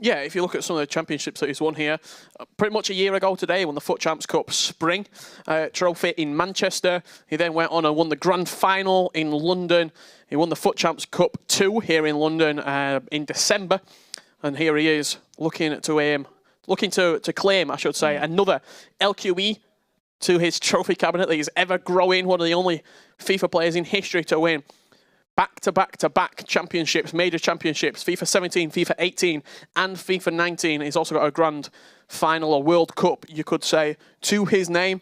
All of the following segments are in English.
Yeah, if you look at some of the championships that he's won here, pretty much a year ago today, he won the FUT Champs Cup Spring trophy in Manchester. He then went on and won the Grand Final in London. He won the FUT Champs Cup 2 here in London in December. And here he is looking to claim, I should say, another LQE to his trophy cabinet that he's ever growing. One of the only FIFA players in history to win back-to-back championships, major championships, FIFA 17, FIFA 18, and FIFA 19. He's also got a Grand Final, a World Cup, you could say, to his name.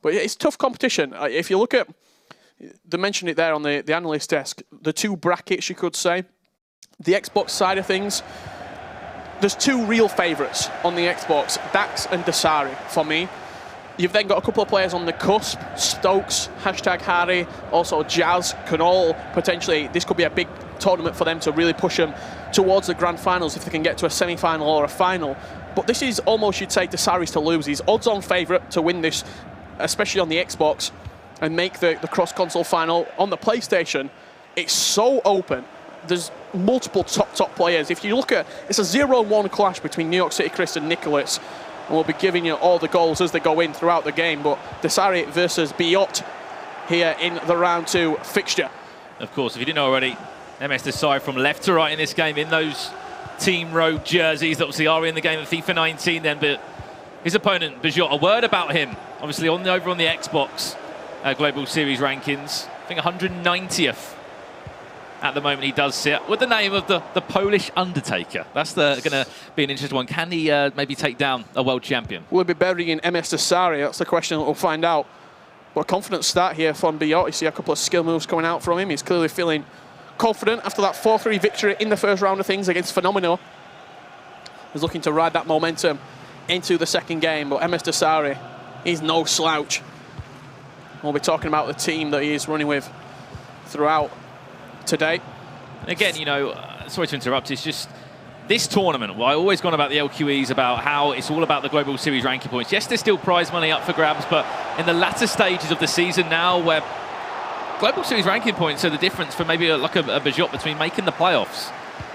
But it's tough competition. If you look at, they mentioned it there on the analyst desk, the two brackets, you could say. The Xbox side of things, there's two real favourites on the Xbox, Dax and Msdossary, for me. You've then got a couple of players on the cusp, Stokes, #Harry, also Jazz, can all potentially, this could be a big tournament for them to really push them towards the grand finals if they can get to a semi-final or a final. But this is almost, you'd say, Msdossary's to lose. He's odds-on favourite to win this, especially on the Xbox, and make the cross-console final. On the PlayStation, it's so open. There's multiple top players. If you look at, it's a 0-1 clash between New York City Chris and Nicholas. And we'll be giving you all the goals as they go in throughout the game. But Msdossary versus Bejott here in the round 2 fixture. Of course, if you didn't know already, Msdossary from left to right in this game in those Team Road jerseys that obviously are in the game of FIFA 19 then. But his opponent, Bejott, a word about him. Obviously over on the Xbox Global Series rankings. I think 190th. At the moment, he does sit with the name of the Polish Undertaker. That's going to be an interesting one. Can he maybe take down a world champion? Will he be burying Msdossary? That's the question that we'll find out. But a confident start here from Bejott. You see a couple of skill moves coming out from him. He's clearly feeling confident after that 4-3 victory in the first round of things against Phenomenal. He's looking to ride that momentum into the second game. But Msdossary, he's no slouch. We'll be talking about the team that he is running with throughout today. Again, you know, sorry to interrupt, it's just this tournament, well, I always gone about the LQEs, about how it's all about the Global Series ranking points. Yes, there's still prize money up for grabs, but in the latter stages of the season now, where Global Series ranking points are the difference for maybe like a Bejott between making the playoffs.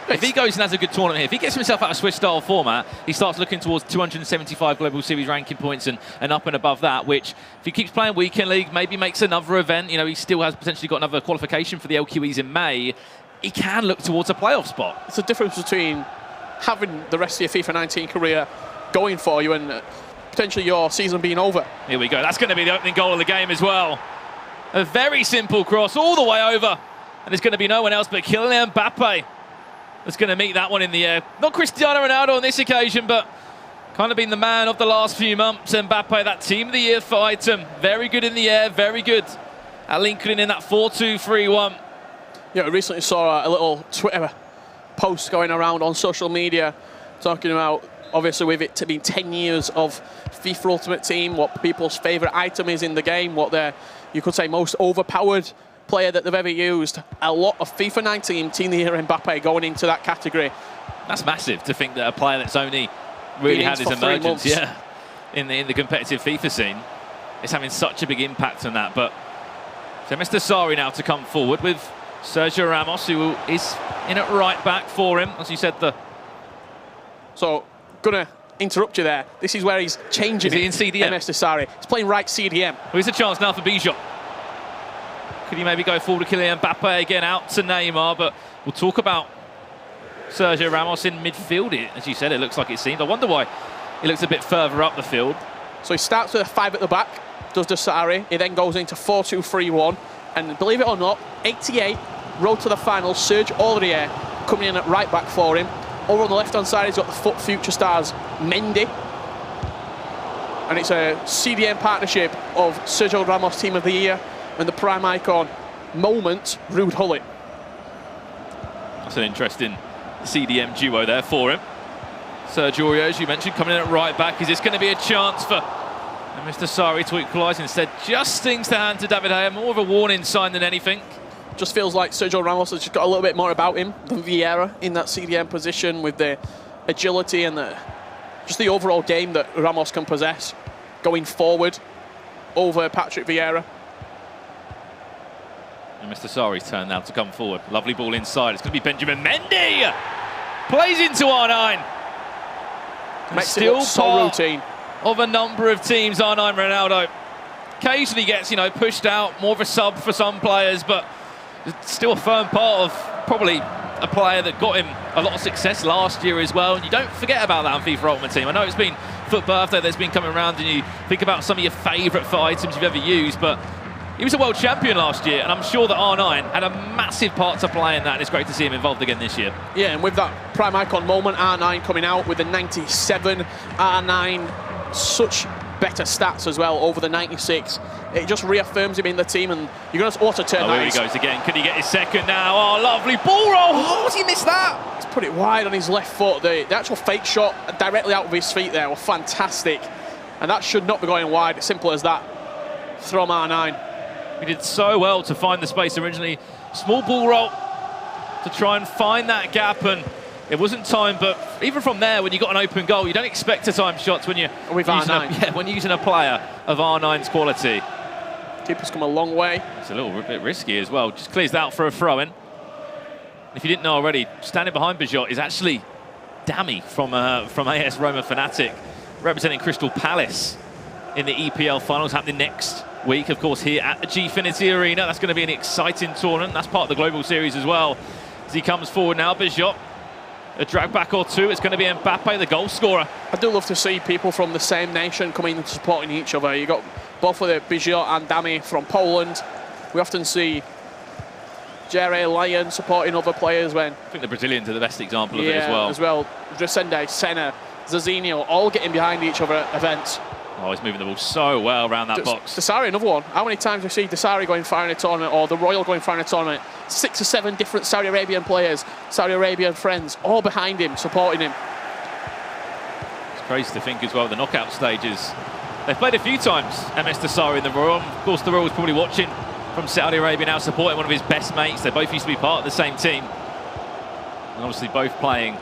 If he goes and has a good tournament here, if he gets himself out of Swiss-style format, he starts looking towards 275 Global Series ranking points and up and above that, which, if he keeps playing Weekend League, maybe makes another event. You know, he still has potentially got another qualification for the LQEs in May. He can look towards a playoff spot. It's a difference between having the rest of your FIFA 19 career going for you and potentially your season being over. Here we go. That's going to be the opening goal of the game as well. A very simple cross all the way over. And there's going to be no one else but Kylian Mbappe that's going to meet that one in the air. Not Cristiano Ronaldo on this occasion, but kind of been the man of the last few months. Mbappe, that Team of the Year for item. Very good in the air, very good at Lincoln in that 4-2-3-1. Yeah, I recently saw a little Twitter post going around on social media talking about, obviously with it to be 10 years of FIFA Ultimate Team, what people's favourite item is in the game, what their, you could say, most overpowered player that they've ever used. A lot of FIFA 19 Team of the Year Mbappe going into that category. That's massive to think that a player that's only really had his emergence, in the competitive FIFA scene is having such a big impact on that. But so Msdossary now to come forward with Sergio Ramos, who is in at right back for him, as you said. So, gonna interrupt you there. This is where he's changing. Is he in CDM? Msdossary. He's playing right CDM. Well, here's a chance now for Bejott. Could he maybe go forward to Kylian Mbappe again, out to Neymar? But we'll talk about Sergio Ramos in midfield. As you said, it looks like it seemed. I wonder why he looks a bit further up the field. So he starts with a 5 at the back, does Msdossary. He then goes into 4-2-3-1. And believe it or not, 88, road to the final, Serge Aurier coming in at right back for him. Over on the left-hand side, he's got the FUT Future Stars, Mendy. And it's a CDM partnership of Sergio Ramos Team of the Year and the Prime Icon Moment, Ruud Gullit. That's an interesting CDM duo there for him. Serge Aurier, as you mentioned, coming in at right back. Is this going to be a chance for Msdossary to equalise? Instead, just stings the hand to David Gea. More of a warning sign than anything. Just feels like Sergio Ramos has just got a little bit more about him than Vieira in that CDM position, with the agility and just the overall game that Ramos can possess going forward over Patrick Vieira. And Msdossary's turn now to come forward. Lovely ball inside. It's going to be Benjamin Mendy. Plays into R9. Makes it look so routine. Of a number of teams, R9 Ronaldo occasionally gets, you know, pushed out, more of a sub for some players, but still a firm part of probably a player that got him a lot of success last year as well. And you don't forget about that on FIFA Ultimate Team. I know it's been FUT Birthday that's been coming around, and you think about some of your favourite FUT items you've ever used, but he was a world champion last year, and I'm sure that R9 had a massive part to play in that, and it's great to see him involved again this year. Yeah, and with that prime icon moment, R9 coming out with the 97, R9 such better stats as well over the 96. It just reaffirms him in the team, and you're going to auto-turn that. Here he goes again. Can he get his second now? Oh, lovely ball roll. How has he missed that? He's put it wide on his left foot. The actual fake shot directly out of his feet there were fantastic, and that should not be going wide. It's simple as that from R9. He did so well to find the space originally. Small ball roll to try and find that gap, and it wasn't timed, but even from there, when you got an open goal, you don't expect to time shots when you're using a player of R9's quality. Keeper's come a long way. It's a little bit risky as well. Just clears that out for a throw-in. If you didn't know already, standing behind Bejott is actually Dami from AS Roma Fnatic, representing Crystal Palace in the EPL finals happening next week, of course, here at the Gfinity Arena. That's going to be an exciting tournament. That's part of the Global Series as well. As he comes forward now, Bejott, a drag back or two. It's going to be Mbappe, the goal scorer. I do love to see people from the same nation coming and supporting each other. You got both of the Bejott and Dami from Poland. We often see Jerry Lyon supporting other players when... I think the Brazilians are the best example of it as well. Dresende, Senna, Zazinho, all getting behind each other at events. Oh, he's moving the ball so well around that box. Dessary, another one. How many times have we seen Dessary going far in a tournament, or the Royal going far in a tournament? 6 or 7 different Saudi Arabian players, Saudi Arabian friends, all behind him, supporting him. It's crazy to think as well, the knockout stages. They've played a few times, Msdossary in the Royal. Of course, the Royal's probably watching from Saudi Arabia now, supporting one of his best mates. They both used to be part of the same team. And obviously both playing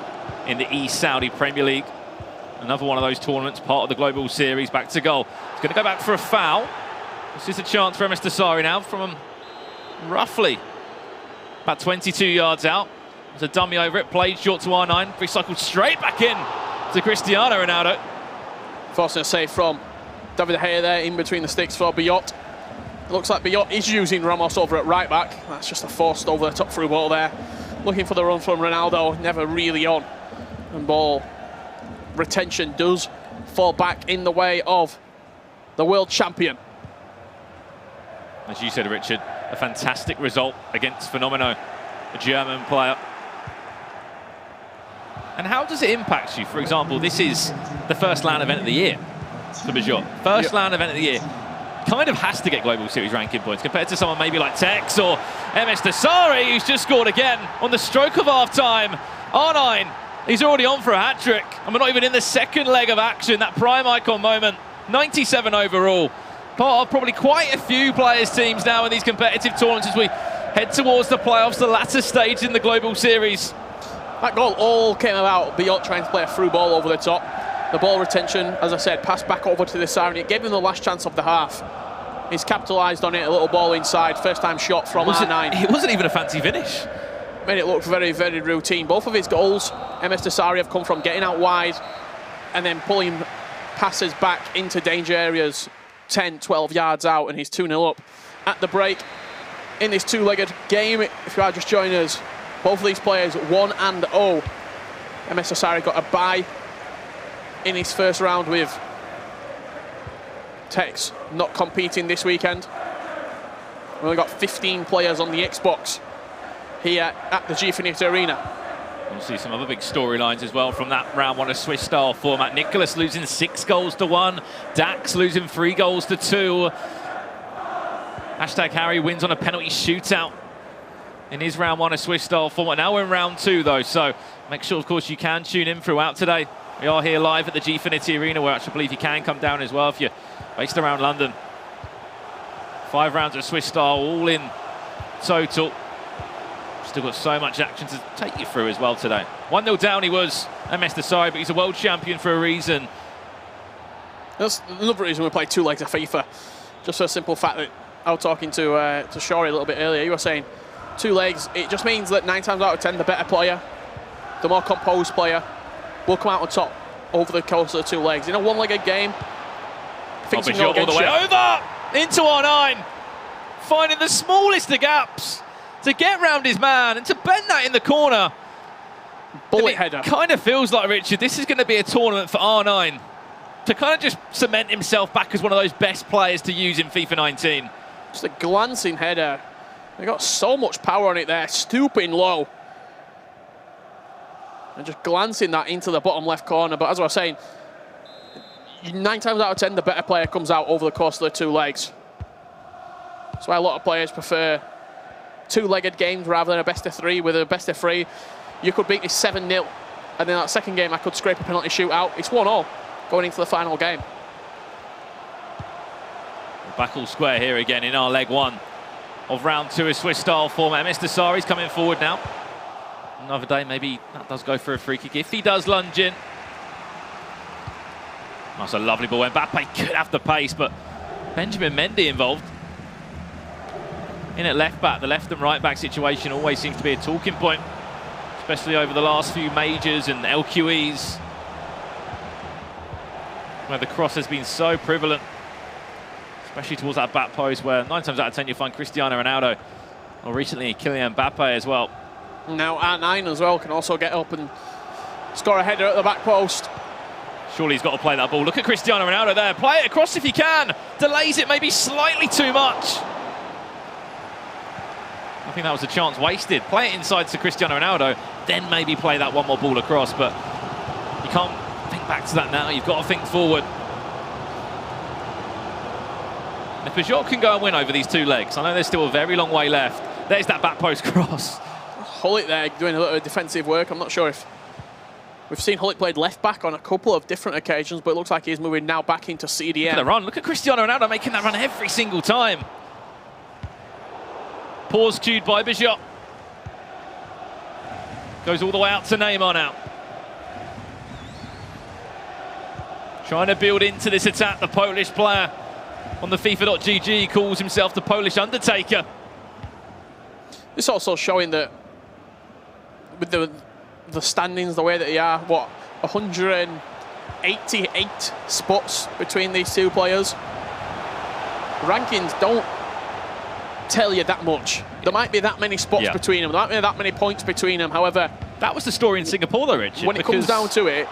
in the East Saudi Premier League. Another one of those tournaments, part of the Global Series. Back to goal. It's going to go back for a foul. This is a chance for Msdossary now from roughly about 22 yards out. There's a dummy over it, played short to R9. Recycled straight back in to Cristiano Ronaldo. Forcing a save from David De Gea there in between the sticks for Bejott. It looks like Bejott is using Ramos over at right back. That's just a forced over the top through ball there. Looking for the run from Ronaldo, never really on. And ball retention does fall back in the way of the world champion. As you said, Richard, a fantastic result against Fenomeno, a German player. And how does it impact you? For example, this is the first LAN event of the year for Bejott. First LAN event of the year. Kind of has to get Global Series ranking points compared to someone maybe like Tex or Msdossary, who's just scored again on the stroke of half-time. R9, he's already on for a hat-trick, and we're not even in the second leg of action. That prime icon moment, 97 overall. Part of probably quite a few players' teams now in these competitive tournaments as we head towards the playoffs, the latter stage in the Global Series. That goal all came about Bejott trying to play a through ball over the top. The ball retention, as I said, passed back over to the side, and it gave him the last chance of the half. He's capitalised on it, a little ball inside, first time shot from R9. It wasn't even a fancy finish. Made it look very, very routine. Both of his goals, Msdossary, have come from getting out wide and then pulling passes back into danger areas 10, 12 yards out, and he's 2-0 up at the break in this two-legged game. If you are just joining us, both of these players 1-0. Msdossary got a bye in his first round with Tex not competing this weekend. We've only got 15 players on the Xbox here at the Gfinity Arena. We'll see some other big storylines as well from that round one of Swiss-style format. Nicholas losing 6 goals to 1. Dax losing 3 goals to 2. Hashtag Harry wins on a penalty shootout in his round one of Swiss-style format. Now we're in round 2 though, so make sure, of course, you can tune in throughout today. We are here live at the Gfinity Arena, where I actually believe you can come down as well if you're based around London. 5 rounds of Swiss-style, all in total. Still got so much action to take you through as well today. 1-0 down he was, Msdossary, but he's a world champion for a reason. That's another reason we play 2 legs of FIFA. Just for a simple fact that I was talking to Shori a little bit earlier. You were saying 2 legs, it just means that 9 times out of 10 the better player the more composed player, will come out on top over the course of the 2 legs. In a one-legged game, things can go all the against way you. over into R9, finding the smallest of gaps to get round his man and to bend that in the corner. Bullet header. Kind of feels like, Richard, this is going to be a tournament for R9 to kind of just cement himself back as one of those best players to use in FIFA 19. Just a glancing header. They got so much power on it there, stooping low. And just glancing that into the bottom left corner. But as I was saying, 9 times out of 10, the better player comes out over the course of the 2 legs. That's why a lot of players prefer 2-legged games rather than a best of 3. With a best of 3, you could beat me 7-0. And then that second game, I could scrape a penalty shootout. It's 1-1 going into the final game. Back all square here again in our leg 1 of round 2 of Swiss-style format. Msdossary's coming forward now. Another day, maybe that does go for a free kick. If he does lunge in. That's a lovely ball. Mbappe could have the pace, but Benjamin Mendy involved. In at left back, the left and right back situation always seems to be a talking point, especially over the last few majors and LQEs, where the cross has been so prevalent, especially towards that back post, where 9 times out of 10 you find Cristiano Ronaldo, or recently Kylian Mbappe as well. Now R9 as well can also get up and score a header at the back post. Surely he's got to play that ball. Look at Cristiano Ronaldo there. Play it across if you can. Delays it maybe slightly too much. I think that was a chance wasted. Play it inside to Cristiano Ronaldo, then maybe play that one more ball across. But you can't think back to that now. You've got to think forward. If Bejott can go and win over these 2 legs, I know there's still a very long way left. There's that back post cross. Hullet there doing a little bit of defensive work. I'm not sure if we've seen Hullet played left back on a couple of different occasions, but it looks like he's moving now back into CDM. Look at the run. Look at Cristiano Ronaldo making that run every single time. Pause cued by Bejott. Goes all the way out to Neymar now. Trying to build into this attack, the Polish player on the FIFA.gg calls himself the Polish Undertaker. It's also showing that with the standings the way that they are, what, 188 spots between these 2 players. Rankings don't tell you that much. There might be that many spots between them. There might be that many points between them. However, that was the story in Singapore, though, Richard. When it comes down to it,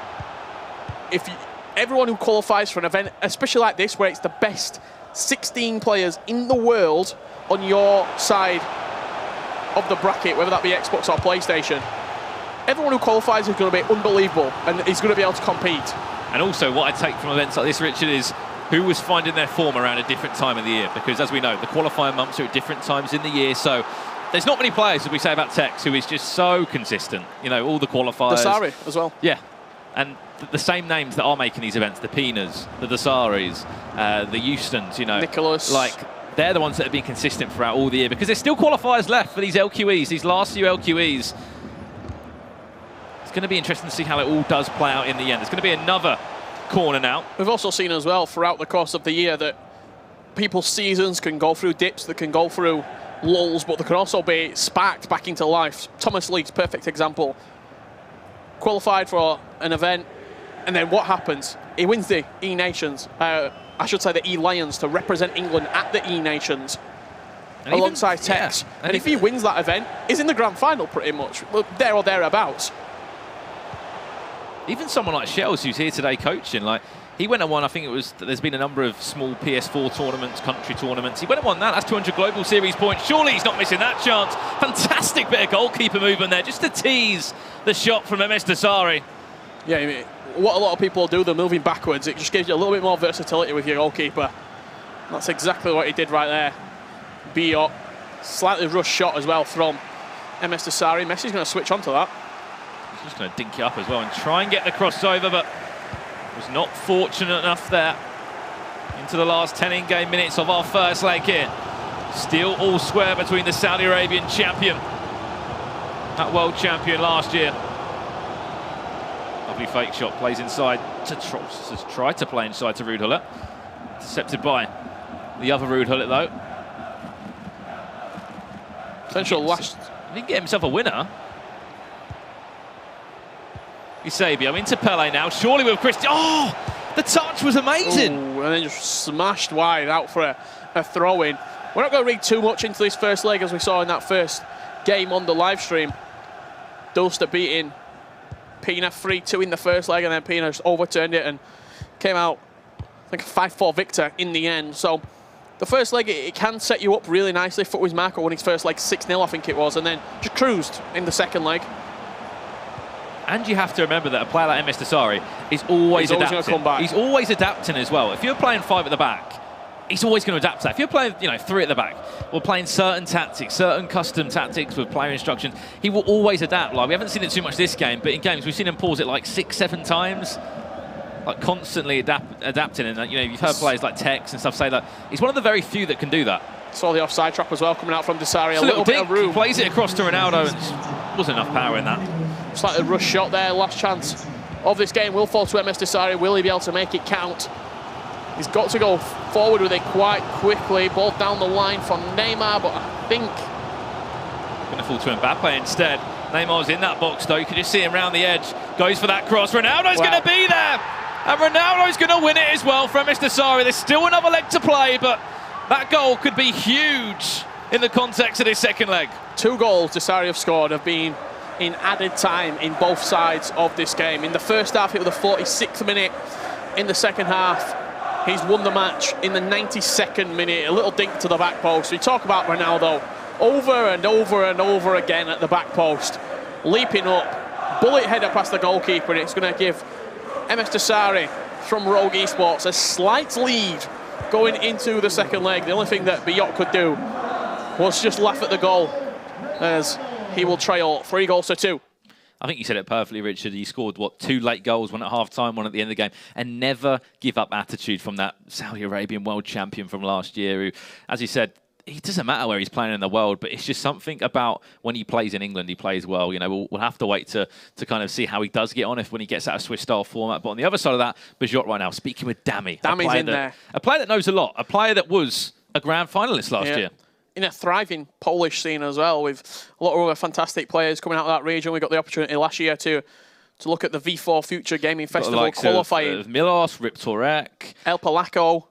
if everyone who qualifies for an event, especially like this, where it's the best 16 players in the world on your side of the bracket, whether that be Xbox or PlayStation, everyone who qualifies is going to be unbelievable and is going to be able to compete. And also, what I take from events like this, Richard, is who was finding their form around a different time of the year. Because as we know, the qualifying months are at different times in the year. So there's not many players, as we say about Tex, who is just so consistent. You know, all the qualifiers. Msdossary as well. Yeah. And the same names that are making these events, the Pinas, the Msdossaries, the Eustons, you know. Nicholas. Like, they're the ones that have been consistent throughout all the year. Because there's still qualifiers left for these LQEs, these last few LQEs. It's going to be interesting to see how it all does play out in the end. There's going to be another corner now. We've also seen as well throughout the course of the year that people's seasons can go through dips, that can go through lulls, but they can also be sparked back into life. Thomas League's perfect example. Qualified for an event, and then what happens? He wins the E-Nations, I should say the E-Lions, to represent England at the E-Nations alongside Tex. Yeah. And if he wins that event, he's in the grand final pretty much, there or thereabouts. Even someone like Shells, who's here today coaching, like, he went and won, I think it was, there's been a number of small PS4 tournaments, country tournaments. He went and won that. That's 200 Global Series points. Surely he's not missing that chance. Fantastic bit of goalkeeper movement there, just to tease the shot from Msdossary. Yeah, I mean, what a lot of people do, they're moving backwards. It just gives you a little bit more versatility with your goalkeeper. That's exactly what he did right there. Bejott, slightly rushed shot as well from Msdossary. Messi's going to switch onto that. He's just going to dink it up as well and try and get the crossover, but was not fortunate enough there. Into the last 10 in-game minutes of our first leg here. Still all square between the Saudi Arabian champion, that world champion last year. Lovely fake shot, plays inside to try to play inside to Ruud Gullit. Intercepted by the other Ruud Gullit though. Potential last. He didn't get himself a winner. Eusebio into Pele now, surely with Christian. Oh, the touch was amazing. Ooh, and then just smashed wide out for a throw-in. We're not going to read too much into this first leg, as we saw in that first game on the live stream. Dulster beating Pina 3-2 in the first leg, and then Pina just overturned it and came out, I think, a 5-4 victor in the end. So the first leg, it can set you up really nicely. Footwiz Marco won his first leg 6-0, I think it was, and then just cruised in the second leg. And you have to remember that a player like Msdossary is always adapting. Come back. He's always adapting as well. If you're playing 5 at the back, he's always going to adapt to that. If you're playing, 3 at the back, or playing certain tactics, certain custom tactics with player instructions, he will always adapt. Like, we haven't seen it too much this game, but in games we've seen him pause it like 6-7 times, like constantly adapting. And you've heard players like Tex and stuff say that he's one of the very few that can do that. Saw the offside trap as well coming out from Msdossary. A little bit of room. He plays it across to Ronaldo, and just wasn't enough power in that. It's like a rush shot there. Last chance of this game will fall to Msdossary. Will he be able to make it count? He's got to go forward with it quite quickly. Ball down the line for Neymar, but I think going to fall to Mbappe instead. Neymar's in that box though. You can just see him round the edge. Goes for that cross. Ronaldo's going to be there, and Ronaldo's going to win it as well from Msdossary. There's still another leg to play, but that goal could be huge in the context of this second leg. 2 goals Msdossary have scored have been in added time in both sides of this game. In the first half, it was the 46th minute. In the second half, he's won the match in the 92nd minute. A little dink to the back post. We talk about Ronaldo over and over and over again at the back post. Leaping up, bullet header past the goalkeeper, and it's going to give Msdossary from Rogue Esports a slight lead going into the second leg. The only thing that Bejott could do was just laugh at the goal, as he will trail 3-2. I think you said it perfectly, Richard. He scored, 2 late goals, 1 at half-time, 1 at the end of the game, and never give up attitude from that Saudi Arabian world champion from last year, who, as you said, it doesn't matter where he's playing in the world, but it's just something about when he plays in England, he plays well. We'll have to wait to kind of see how he does get on when he gets out of Swiss-style format. But on the other side of that, Bejott right now, speaking with Dami. Dami's in there. A player that knows a lot, a player that was a grand finalist last year. In a thriving Polish scene as well, with a lot of other fantastic players coming out of that region. We got the opportunity last year to look at the V4 Future Gaming Festival qualifying. Milos, Riptorek, El Polaco.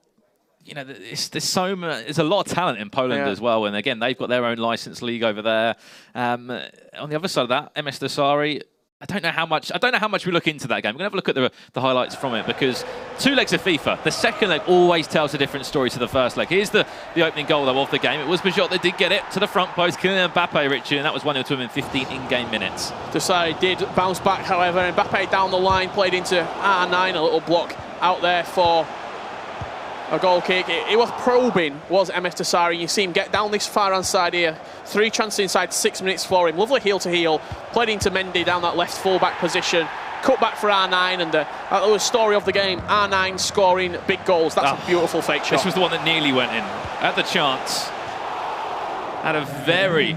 There's a lot of talent in Poland as well, and again, they've got their own licensed league over there. On the other side of that, Msdossary. I don't know how much we look into that game. We're going to have a look at the highlights from it, because 2 legs of FIFA. The second leg always tells a different story to the first leg. Here's the opening goal, though, of the game. It was Bejott that did get it to the front post, killing Mbappe, Richard, and that was 1-0 to him in 15 in-game minutes. Msdossary did bounce back, however, and Mbappe down the line, played into R9, a little block out there for a goal kick. It was probing, was Msdossary. You see him get down this far hand side here. 3 chances inside 6 minutes for him. Lovely heel to heel. Played into Mendy down that left full-back position. Cut back for R9, and that was the story of the game. R9 scoring big goals. That's a beautiful fake shot. This was the one that nearly went in. Had the chance. Had a very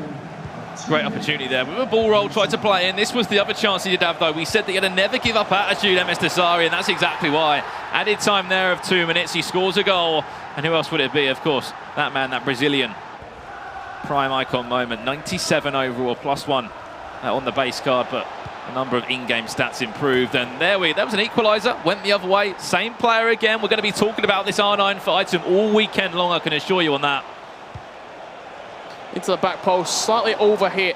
great opportunity there. With a ball roll, tried to play in. This was the other chance he did have, though. We said that he had a never give up attitude, Msdossary, and that's exactly why. Added time there of 2 minutes. He scores a goal. And who else would it be? Of course, that man, that Brazilian. Prime icon moment. 97 overall, +1 on the base card, but a number of in-game stats improved. And that was an equaliser. Went the other way. Same player again. We're going to be talking about this R9 for item all weekend long, I can assure you on that. Into the back post, slightly overhit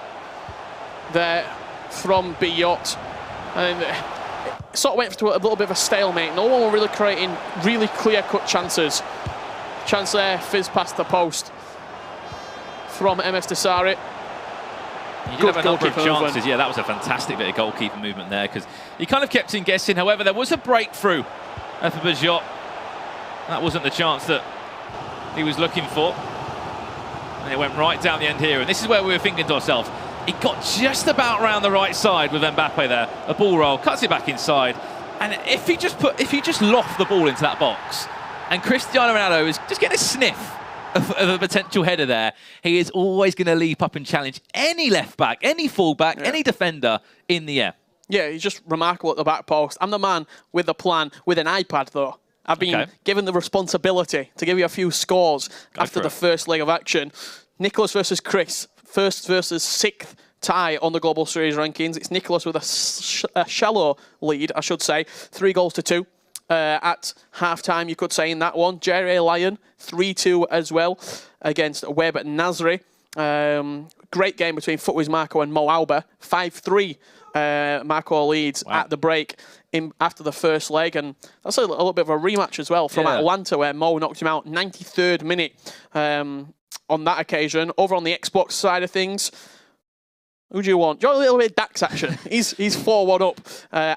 there from Bejott, and it sort of went to a little bit of a stalemate. No one were really creating really clear-cut chances. Chance there, fizz past the post from Msdossary. He did have a number of chances. Yeah, that was a fantastic bit of goalkeeper movement there, because he kind of kept him guessing. However, there was a breakthrough for Bejott. That wasn't the chance that he was looking for. And it went right down the end here, and this is where we were thinking to ourselves, he got just about round the right side with Mbappe there. A ball roll, cuts it back inside, and if he just loft the ball into that box, and Cristiano Ronaldo is just getting a sniff of a potential header there, he is always going to leap up and challenge any left back, any full back, any defender in the air. Yeah, he's just remarkable at the back post. I'm the man with the plan, with an iPad though. I've been given the responsibility to give you a few scores after the first leg of action. Nicholas versus Chris, 1st versus 6th tie on the Global Series rankings. It's Nicholas with a shallow lead, I should say, 3-2 at half-time, you could say, in that one. Jerry Lyon, 3-2 as well against Webb Nasri. Great game between Footwiz Marco and Mo Auber. 5-3 Marco leads at the break after the first leg, and that's a little bit of a rematch as well from Atlanta, where Mo knocked him out 93rd minute on that occasion. Over on the Xbox side of things, who do you want? Do you want a little bit of Dax action? He's 4-1 up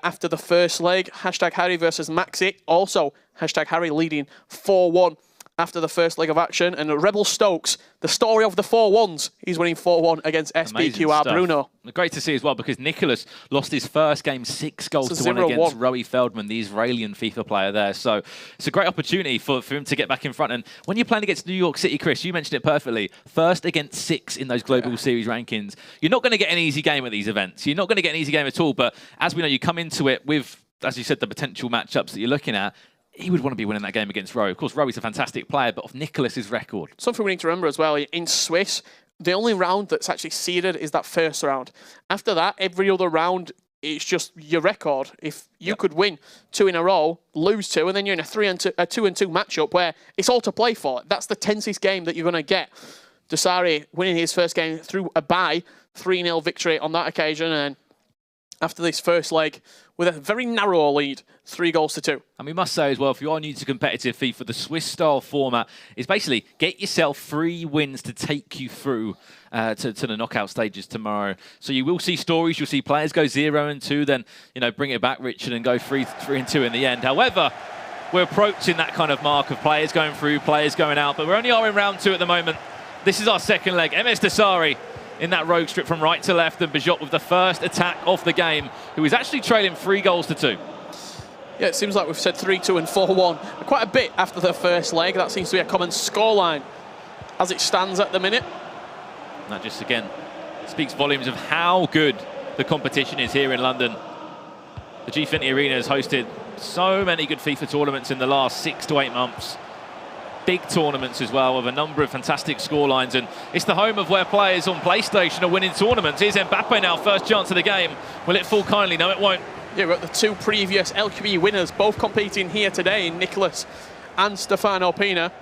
after the first leg. Hashtag Harry versus MECZ. Also, hashtag Harry leading 4-1 after the first leg of action. And Rebel Stokes, the story of the 4-1s, he's winning 4-1 against SBQR Bruno. Great to see as well, because Nicholas lost his first game 6-1 against Roey Feldman, the Israeli FIFA player there. So it's a great opportunity for him to get back in front. And when you're playing against New York City, Chris, you mentioned it perfectly, first against 6 in those Global Series rankings. You're not going to get an easy game at these events. You're not going to get an easy game at all. But as we know, you come into it with, as you said, the potential matchups that you're looking at. He would want to be winning that game against Rowe. Of course, Rowe's a fantastic player, but of Nicholas's record. Something we need to remember as well, in Swiss, the only round that's actually seeded is that first round. After that, every other round, it's just your record. If you could win 2 in a row, lose 2, and then you're in a 2-2 matchup where it's all to play for. That's the tensest game that you're going to get. Msdossary winning his first game through a bye, 3-0 victory on that occasion, and after this first leg, with a very narrow lead, 3-2. And we must say as well, if you are new to competitive FIFA, the Swiss-style format is basically get yourself 3 wins to take you through to the knockout stages tomorrow. So you will see stories, you'll see players go 0-2, then bring it back, Richard, and go 3-2 in the end. However, we're approaching that kind of mark of players going through, players going out, but we only are in round 2 at the moment. This is our second leg. Msdossary in that rogue strip from right to left, and Bejott with the first attack of the game, who is actually trailing 3-2. Yeah, it seems like we've said 3-2 and 4-1 quite a bit after the first leg. That seems to be a common scoreline as it stands at the minute. That just, again, speaks volumes of how good the competition is here in London. The G20 Arena has hosted so many good FIFA tournaments in the last 6 to 8 months. Big tournaments as well, with a number of fantastic scorelines, and it's the home of where players on PlayStation are winning tournaments. Here's Mbappe now, first chance of the game. Will it fall kindly? No, it won't. Yeah, we've got the 2 previous LQB winners, both competing here today, Nicholas and Stefano Pina.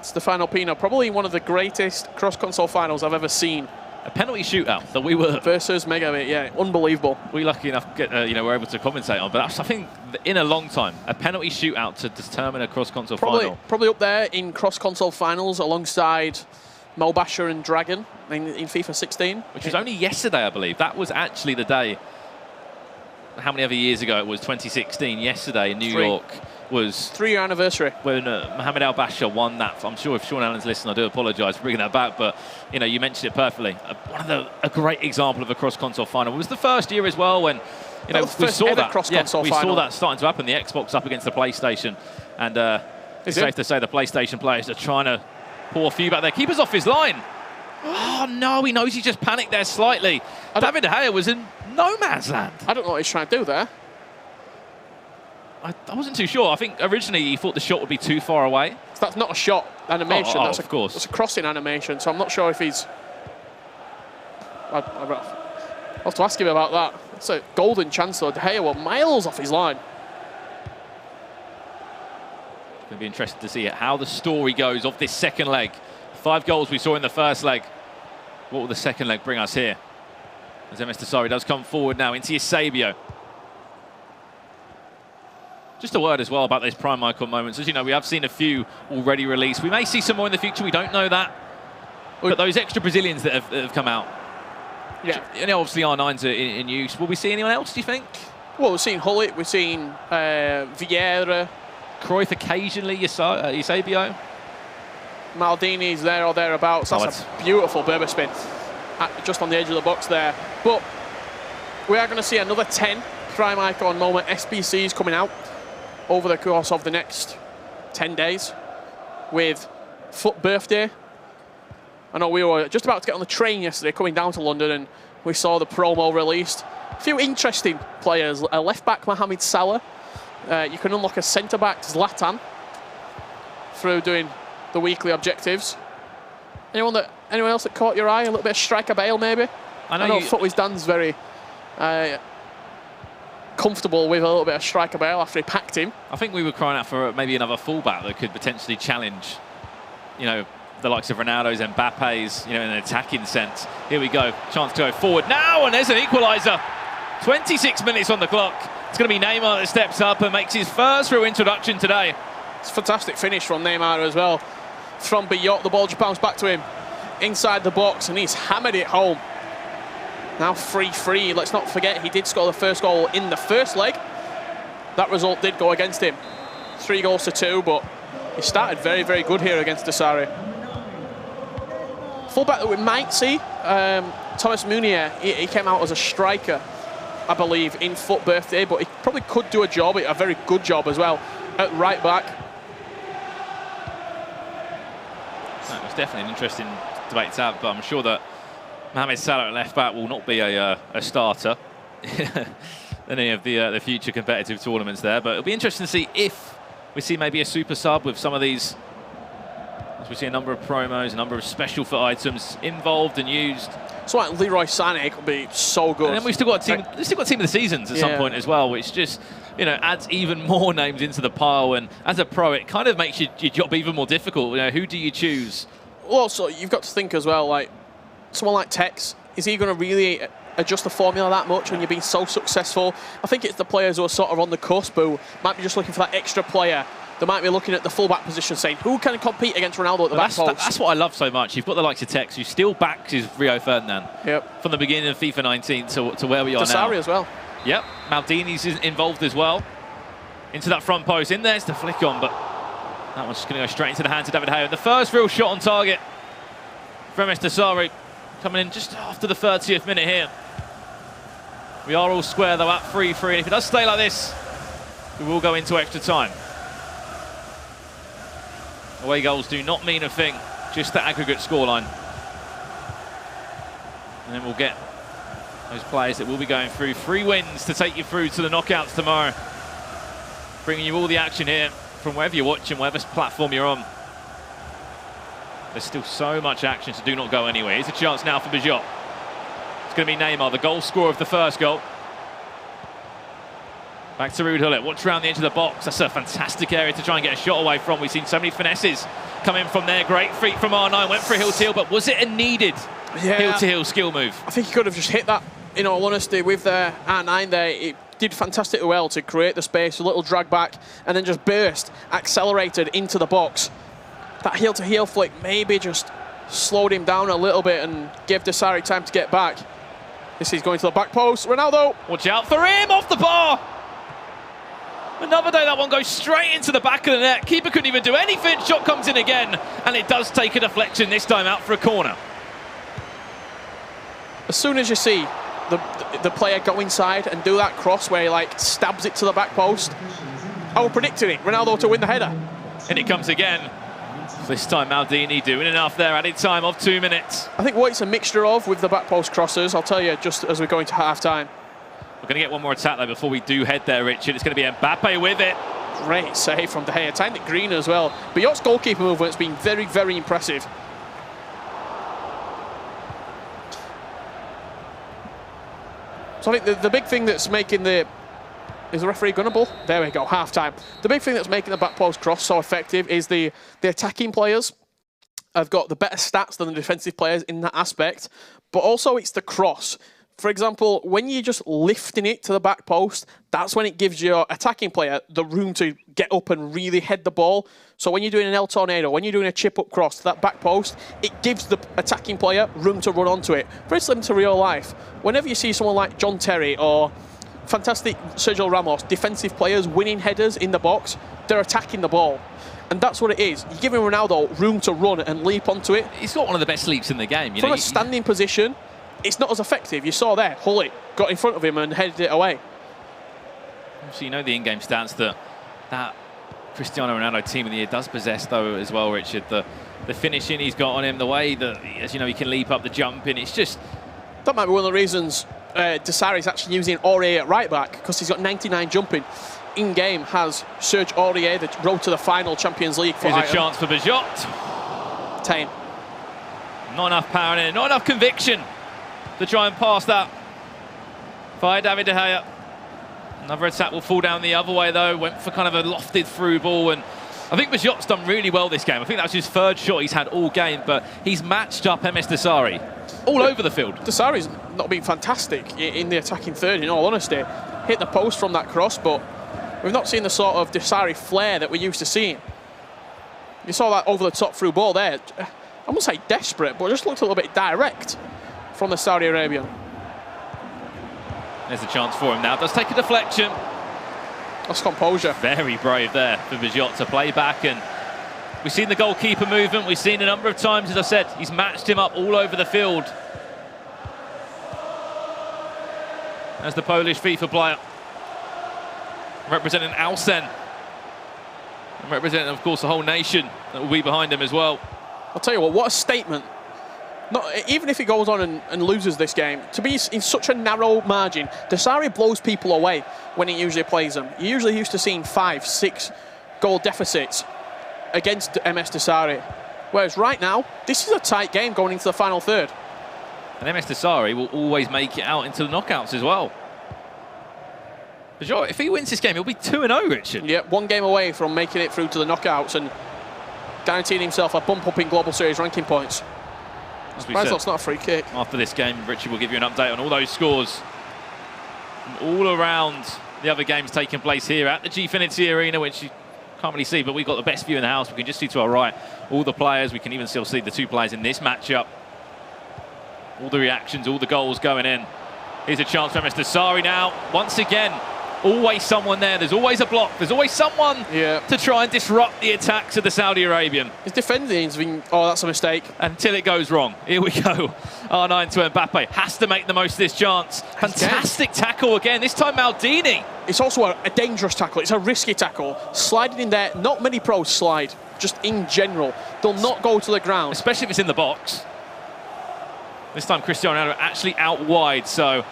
Stefano Pina, probably one of the greatest cross-console finals I've ever seen. A penalty shootout that we were... Versus Megabit, yeah, unbelievable. We lucky enough to get, we're able to commentate on, but that's, I think, in a long time, a penalty shootout to determine a cross-console final. Probably up there in cross-console finals alongside Mobasher and Dragon in FIFA 16. Which was only yesterday, I believe. That was actually the day, how many other years ago it was, 2016, yesterday in New York. Was 3-year anniversary when Mohamed Al Basha won that. I'm sure if Sean Allen's listening, I do apologise for bringing that back, but you mentioned it perfectly. A great example of a cross-console final. It was the first year as well when we saw that. We saw that starting to happen. The Xbox up against the PlayStation, and it's safe to say the PlayStation players are trying to pour a few back there. Keeper's off his line. Oh no, he knows he just panicked there slightly. David De Gea was in no man's land. I don't know what he's trying to do there. I wasn't too sure. I think originally he thought the shot would be too far away. So that's not a shot animation. That's of course. It's a crossing animation, so I'm not sure if he's... I'll have to ask him about that. It's a golden chance, though. De Gea were miles off his line. It's going to be interesting to see how the story goes of this second leg. 5 goals we saw in the first leg. What will the second leg bring us here? As Msdossary does come forward now into Eusebio. Just a word as well about those prime icon moments. As you know, we have seen a few already released. We may see some more in the future. We don't know that. But those extra Brazilians that have come out. Yeah. Obviously R9s are in use. Will we see anyone else, do you think? Well, we've seen Hullet. We've seen Vieira. Cruyff occasionally, Eusebio. Maldini's there or thereabouts. That's a beautiful Berber spin. Just on the edge of the box there. But we are going to see another 10 prime icon moment SBCs coming out over the course of the next 10 days with Foot Birthday. I know we were just about to get on the train yesterday coming down to London, and we saw the promo released. A few interesting players. A left-back, Mohamed Salah. You can unlock a centre-back, Zlatan, through doing the weekly objectives. Anyone else that caught your eye? A little bit of Striker Bale, maybe? I know Footway's Dan's very comfortable with a little bit of striker ball after he packed him. I think we were crying out for maybe another fullback that could potentially challenge, you know, the likes of Ronaldo's and Mbappe's, you know, in an attacking sense. Here we go, chance to go forward now, and there's an equaliser. 26 minutes on the clock. It's going to be Neymar that steps up and makes his first real introduction today. It's a fantastic finish from Neymar as well. From Bejott, the ball just bounced back to him inside the box, and he's hammered it home. Now 3-3. Let's not forget he did score the first goal in the first leg. That result did go against him. 3 goals to 2, but he started very, very good here against Msdossary. Fullback that we might see, Thomas Meunier, he came out as a striker, I believe, in FUT Birthday, but he probably could do a job, a very good job as well, at right back. That was definitely an interesting debate to have, but I'm sure that Mohamed Salah at left back will not be a starter in any of the future competitive tournaments there. But it'll be interesting to see if we see maybe a super sub with some of these. As we see a number of promos, a number of special FUT items involved and used. So like Leroy Sané could be so good. And then we've still got team of the seasons at some point as well, which just, you know, adds even more names into the pile. And as a pro, it kind of makes your job even more difficult. You know, who do you choose? Well, also you've got to think as well, like someone like Tex, is he going to really adjust the formula that much when you're being so successful? I think it's the players who are sort of on the cusp who might be just looking for that extra player. They might be looking at the fullback position saying, who can compete against Ronaldo at the back post? That's what I love so much. You've got the likes of Tex, who still backs his Rio Ferdinand. Yep. From the beginning of FIFA 19 to where we are now. Msdossary as well. Yep. Maldini's involved as well. Into that front post. In there's the flick on, but that one's just going to go straight into the hands of David Hayer. The first real shot on target from Msdossary, coming in just after the 30th minute here. We are all square though at 3-3, and if it does stay like this, we will go into extra time. Away goals do not mean a thing, just the aggregate scoreline. And then we'll get those players that will be going through 3 wins to take you through to the knockouts tomorrow. Bringing you all the action here from wherever you're watching, whatever platform you're on. There's still so much action, so do not go anywhere. Here's a chance now for Bejott. It's going to be Neymar, the goal scorer of the first goal. Back to Ruud Gullit, watch around the edge of the box. That's a fantastic area to try and get a shot away from. We've seen so many finesses come in from there. Great feat from R9, went for a heel-to-heel, but was it a needed heel-to-heel skill move? I think he could have just hit that, in all honesty, with the R9 there. It did fantastically well to create the space, a little drag back, and then just burst, accelerated into the box. That heel-to-heel flick maybe just slowed him down a little bit and gave Msdossary time to get back. This is going to the back post. Ronaldo! Watch out for him, off the bar! Another day, that one goes straight into the back of the net. Keeper couldn't even do anything. Shot comes in again, and it does take a deflection, this time out for a corner. As soon as you see the player go inside and do that cross where he like stabs it to the back post, I was predicting it, Ronaldo to win the header. And it comes again. This time Maldini doing enough there, added time of 2 minutes. I think what it's a mixture of with the back post crosses, I'll tell you just as we're going to half-time. We're going to get one more attack though before we do head there, Richard. It's going to be Mbappe with it. Great save from De Gea, timed it green as well. Bejott's goalkeeper movement's been very, very impressive. So I think the big thing that's making the... Is the referee gunnable? There we go, half-time. The big thing that's making the back post cross so effective is the attacking players have got the better stats than the defensive players in that aspect, but also it's the cross. For example, when you're just lifting it to the back post, that's when it gives your attacking player the room to get up and really head the ball. So when you're doing an El Tornado, when you're doing a chip-up cross to that back post, it gives the attacking player room to run onto it. Very similar to real life. Whenever you see someone like John Terry or fantastic Sergio Ramos, defensive players winning headers in the box, they're attacking the ball. And that's what it is. You're giving Ronaldo room to run and leap onto it. He's got one of the best leaps in the game. From a standing position, it's not as effective. You saw there, Gullit got in front of him and headed it away. So you know the in-game stats that Cristiano Ronaldo Team of the Year does possess, though, as well, Richard. The finishing he's got on him, the way that, as you know, he can leap up the jump in. It's just... That might be one of the reasons Msdossary's actually using Aurier at right back, because he's got 99 jumping. In-game has Serge Aurier, the road to the final Champions League. Here's a chance for Bejott. 10. Not enough power in it, not enough conviction. to try and pass that by David De Gea. Another attack will fall down the other way, though. Went for kind of a lofted through ball, and I think Bejott's done really well this game. I think that's his third shot he's had all game, but he's matched up Msdossary all over the field. Msdossary's not been fantastic in the attacking third, in all honesty. Hit the post from that cross, but we've not seen the sort of Msdossary flair that we're used to seeing. You saw that over-the-top through ball there. I won't say desperate, but just looked a little bit direct from the Saudi Arabian. There's a chance for him now. Does take a deflection. That's composure. Very brave there for Bejott to play back, and we've seen the goalkeeper movement. We've seen a number of times, as I said, he's matched him up all over the field. As the Polish FIFA player representing Alsen, and representing, of course, the whole nation that will be behind him as well. I'll tell you what a statement. Even if he goes on and loses this game, to be in such a narrow margin, Msdossary blows people away when he usually plays them. You're usually used to seeing 5, 6 goal deficits against Msdossary. Whereas right now, this is a tight game going into the final third. And Msdossary will always make it out into the knockouts as well. Bejott, if he wins this game, he'll be 2-0, Richard. Yeah, 1 game away from making it through to the knockouts and guaranteeing himself a bump up in Global Series ranking points. Surprised that's not a free kick. After this game, Richard will give you an update on all those scores from all around the other games taking place here at the Gfinity Arena, which you can't really see, but we've got the best view in the house. We can just see to our right all the players. We can even still see the 2 players in this matchup. All the reactions, all the goals going in. Here's a chance for Msdossary now. Once again, always someone there. There's always a block. There's always someone to try and disrupt the attacks of the Saudi Arabian. His defending's been, oh, that's a mistake. Until it goes wrong. Here we go. R9 to Mbappe. Has to make the most of this chance. Fantastic tackle again. This time Maldini. It's also a dangerous tackle. It's a risky tackle. Sliding in there. Not many pros slide, just in general. They'll not go to the ground. Especially if it's in the box. This time Cristiano Ronaldo actually out wide, so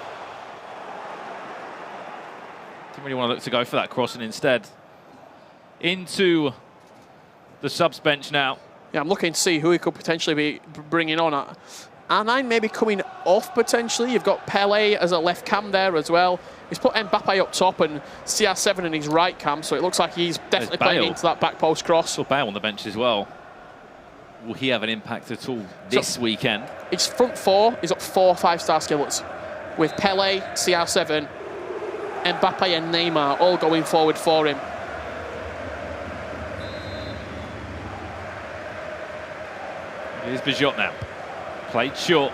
didn't really want to look to go for that crossing instead. Into the subs bench now. Yeah, I'm looking to see who he could potentially be bringing on. R9 maybe coming off potentially. You've got Pele as a left cam there as well. He's put Mbappe up top and CR7 in his right cam, so it looks like he's definitely playing into that back post cross. Saw Bale on the bench as well. Will he have an impact at all this weekend? It's front 4. He's got 4 5-star skillets with Pele, CR7, Mbappe and Neymar all going forward for him. Here's Bejott now. Played short.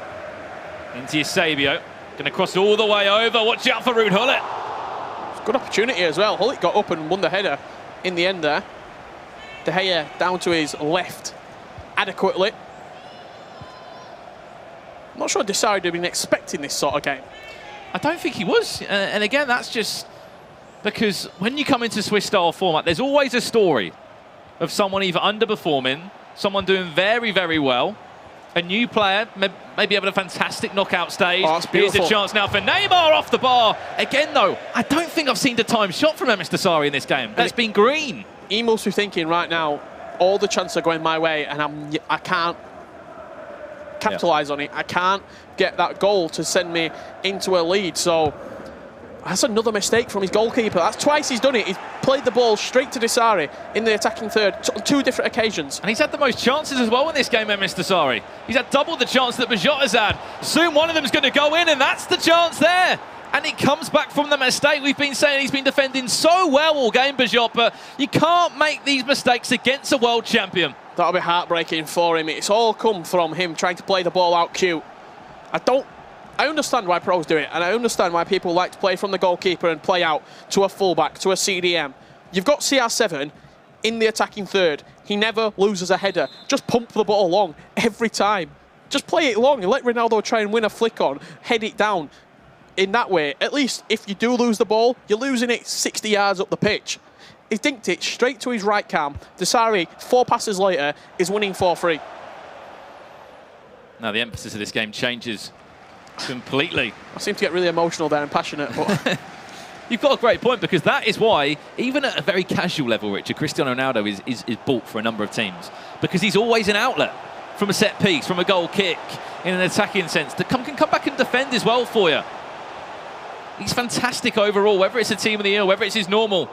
Into Eusebio. Going to cross all the way over. Watch out for Ruud Gullit. Good opportunity as well. Gullit got up and won the header in the end there. De Gea down to his left adequately. I'm not sure Msdossary would have been expecting this sort of game. I don't think he was. And again, that's just because when you come into Swiss style format, there's always a story of someone either underperforming, someone doing very, very well, a new player, maybe having a fantastic knockout stage. Oh, here's a chance now for Neymar off the bar. Again, though, I don't think I've seen the time shot from Msdossary in this game. That's been green. He must be thinking right now, all the chances are going my way, and I can't capitalise on it. I can't get that goal to send me into a lead. So that's another mistake from his goalkeeper. That's twice he's done it. He's played the ball straight to Msdossary in the attacking third on 2 different occasions. And he's had the most chances as well in this game, Msdossary. He's had double the chance that Bejott has had. Soon one of them's going to go in, and that's the chance there. And it comes back from the mistake. We've been saying he's been defending so well all game, Bejott, but you can't make these mistakes against a world champion. That'll be heartbreaking for him. It's all come from him trying to play the ball out cute. I understand why pros do it, and I understand why people like to play from the goalkeeper and play out to a fullback, to a CDM. You've got CR7 in the attacking third. He never loses a header. Just pump the ball long every time. Just play it long and let Ronaldo try and win a flick on, head it down. In that way, at least if you do lose the ball, you're losing it 60 yards up the pitch. He's dinked it straight to his right cam. Msdossary, 4 passes later, is winning 4-3. Now the emphasis of this game changes completely. I seem to get really emotional there and passionate. But you've got a great point, because that is why, even at a very casual level, Richard, Cristiano Ronaldo is bought for a number of teams, because he's always an outlet from a set piece, from a goal kick, in an attacking sense, that can come come back and defend as well for you. He's fantastic overall, whether it's a team of the year, whether it's his normal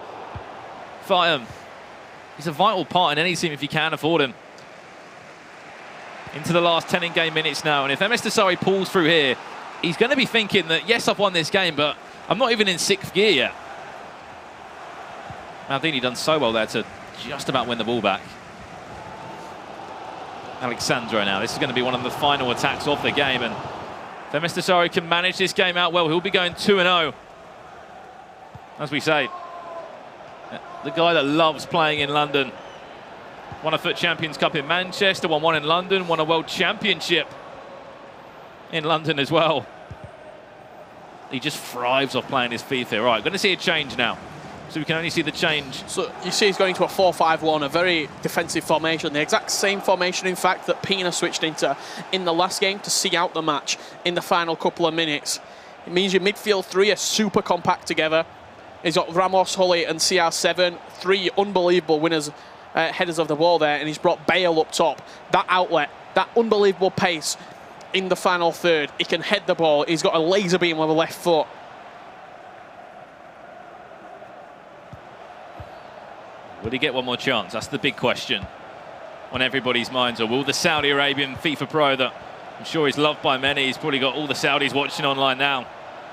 fight. He's a vital part in any team if you can afford him. Into the last 10 in-game minutes now, and if Msdossary pulls through here, he's going to be thinking that, yes, I've won this game, but I'm not even in 6th gear yet. Maldini done so well there to just about win the ball back. Alexandro now. This is going to be one of the final attacks of the game, and if Msdossary can manage this game out well, he'll be going 2-0. As we say, the guy that loves playing in London. Won a FUT Champions Cup in Manchester, won one in London, won a World Championship in London as well. He just thrives off playing his FIFA. Right, going to see a change now. So we can only see the change. So you see he's going to a 4-5-1, a very defensive formation. The exact same formation, in fact, that Pina switched into in the last game to see out the match in the final couple of minutes. It means your midfield three are super compact together. He's got Ramos, Hully and CR7, 3 unbelievable winners, headers of the ball there, and he's brought Bale up top. That outlet, that unbelievable pace in the final third. He can head the ball. He's got a laser beam with the left foot. Will he get one more chance? That's the big question on everybody's minds. Or will the Saudi Arabian FIFA Pro that I'm sure he's loved by many, he's probably got all the Saudis watching online now.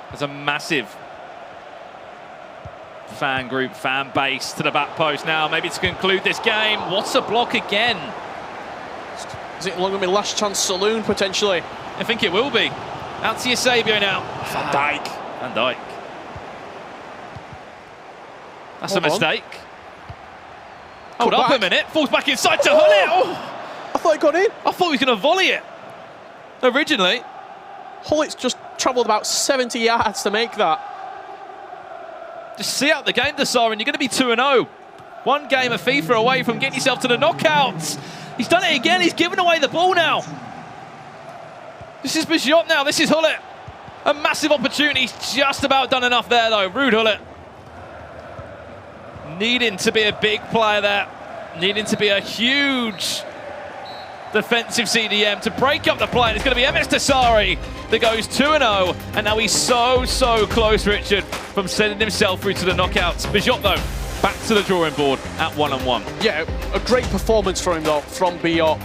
There's a massive fan group, fan base to the back post now, maybe to conclude this game. What's a block again? Is it going to be last chance saloon, potentially? I think it will be. Out to Eusebio now. Van Dijk. Van Dijk. That's a mistake. Hold up a minute. Falls back inside to Hullet. Oh, I thought he got in. I thought he was going to volley it originally. Hullet's just travelled about 70 yards to make that. Just see out the game, Msdossary, and you're going to be 2-0. One game of FIFA away from getting yourself to the knockouts. He's done it again. He's given away the ball now. This is Bejott now. This is Hullet. A massive opportunity. He's just about done enough there, though. Ruud Hullet. Needing to be a big player there. Needing to be a huge defensive CDM to break up the play. It's going to be Msdossary that goes 2-0. And now he's so close, Richard, from sending himself through to the knockouts. Bejott, though, back to the drawing board at 1-1. Yeah, a great performance from him, though, from Bejott.